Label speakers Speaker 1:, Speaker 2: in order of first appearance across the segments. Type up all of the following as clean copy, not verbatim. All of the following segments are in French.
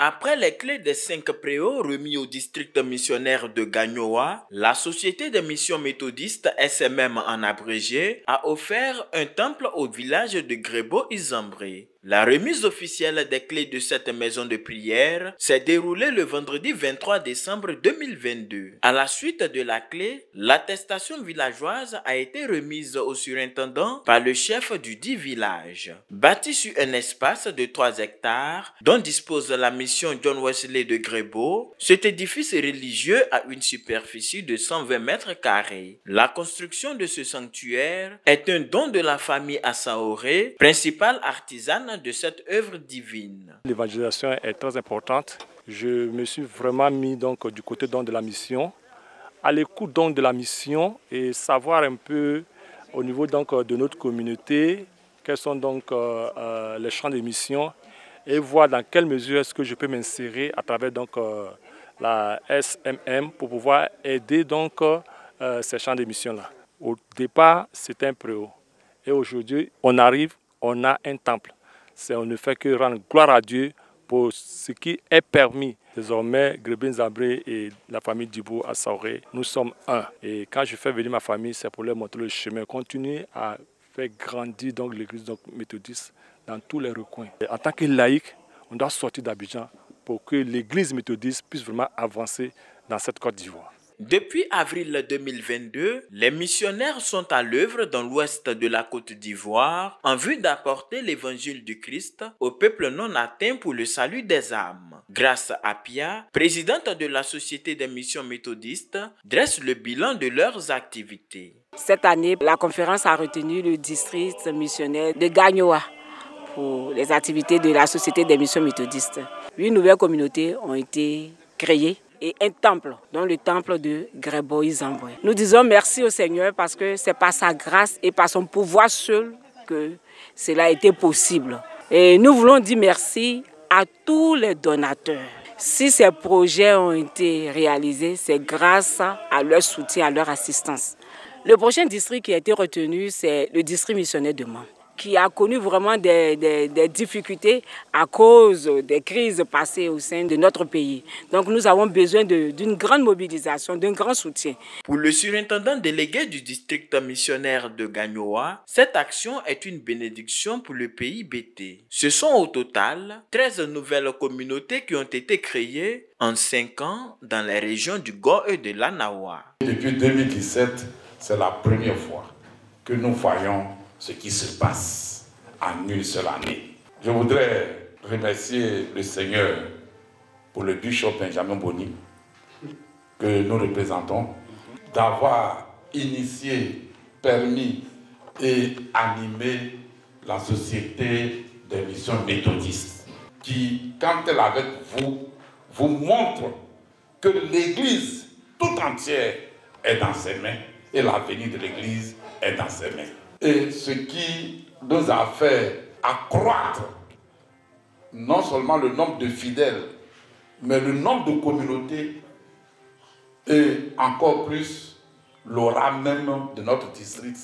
Speaker 1: Après les clés des 5 préaux remis au district missionnaire de Gagnoa, la Société des missions méthodistes SMM en abrégé a offert un temple au village de Grebo-Izambré. La remise officielle des clés de cette maison de prière s'est déroulée le vendredi 23 décembre 2022. À la suite de la clé, l'attestation villageoise a été remise au surintendant par le chef du dit village. Bâti sur un espace de 3 hectares dont dispose la mission John Wesley de Grebo, cet édifice religieux a une superficie de 120 mètres carrés. La construction de ce sanctuaire est un don de la famille Assaoré, principale artisane de cette œuvre divine.
Speaker 2: L'évangélisation est très importante. Je me suis vraiment mis donc du côté de la mission, à l'écoute donc de la mission et savoir un peu au niveau donc de notre communauté quels sont donc les champs de mission et voir dans quelle mesure est-ce que je peux m'insérer à travers donc la SMM pour pouvoir aider donc ces champs de mission là. Au départ, c'était un préau et aujourd'hui on arrive, on a un temple. On ne fait que rendre gloire à Dieu pour ce qui est permis. Désormais, Grebo-Izambré et la famille Djibo à Saoré, nous sommes un. Et quand je fais venir ma famille, c'est pour leur montrer le chemin. Continuer à faire grandir l'église méthodiste dans tous les recoins. Et en tant que laïc, on doit sortir d'Abidjan pour que l'église méthodiste puisse vraiment avancer dans cette Côte d'Ivoire.
Speaker 1: Depuis avril 2022, les missionnaires sont à l'œuvre dans l'ouest de la Côte d'Ivoire en vue d'apporter l'évangile du Christ au peuple non atteint pour le salut des âmes. Grâce à Pia, présidente de la Société des missions méthodistes, dresse le bilan de leurs activités.
Speaker 3: Cette année, la conférence a retenu le district missionnaire de Gagnoa pour les activités de la Société des missions méthodistes. 8 nouvelles communautés ont été créées et un temple, dont le temple de Grebo-Izambré. Nous disons merci au Seigneur parce que c'est par sa grâce et par son pouvoir seul que cela a été possible. Et nous voulons dire merci à tous les donateurs. Si ces projets ont été réalisés, c'est grâce à leur soutien, à leur assistance. Le prochain district qui a été retenu, c'est le district missionnaire de Mans, qui a connu vraiment des difficultés à cause des crises passées au sein de notre pays. Donc nous avons besoin d'une grande mobilisation, d'un grand soutien.
Speaker 1: Pour le surintendant délégué du district missionnaire de Gagnoa, cette action est une bénédiction pour le pays BT. Ce sont au total 13 nouvelles communautés qui ont été créées en 5 ans dans les régions du Go et de l'Anawa.
Speaker 4: Depuis 2017, c'est la première fois que nous voyons ce qui se passe en une seule année. Je voudrais remercier le Seigneur pour le bishop Benjamin Boni, que nous représentons, d'avoir initié, permis et animé la Société des missions méthodistes, qui, quand elle est avec vous, vous montre que l'Église tout entière est dans ses mains et l'avenir de l'Église est dans ses mains. Et ce qui nous a fait accroître non seulement le nombre de fidèles, mais le nombre de communautés et encore plus l'aura même de notre district.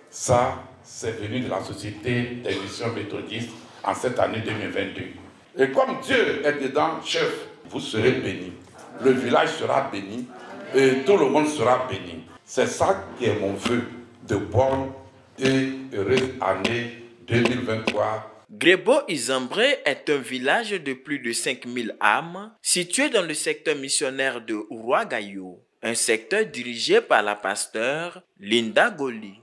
Speaker 4: Ça, c'est venu de la Société des missions méthodistes en cette année 2022. Et comme Dieu est dedans, chef, vous serez bénis. Le village sera béni et tout le monde sera béni. C'est ça qui est mon vœu de bonne et heureuse année 2023.
Speaker 1: Grebo-Izambré est un village de plus de 5000 âmes situé dans le secteur missionnaire de Ourouagayo, un secteur dirigé par la pasteure Linda Goli.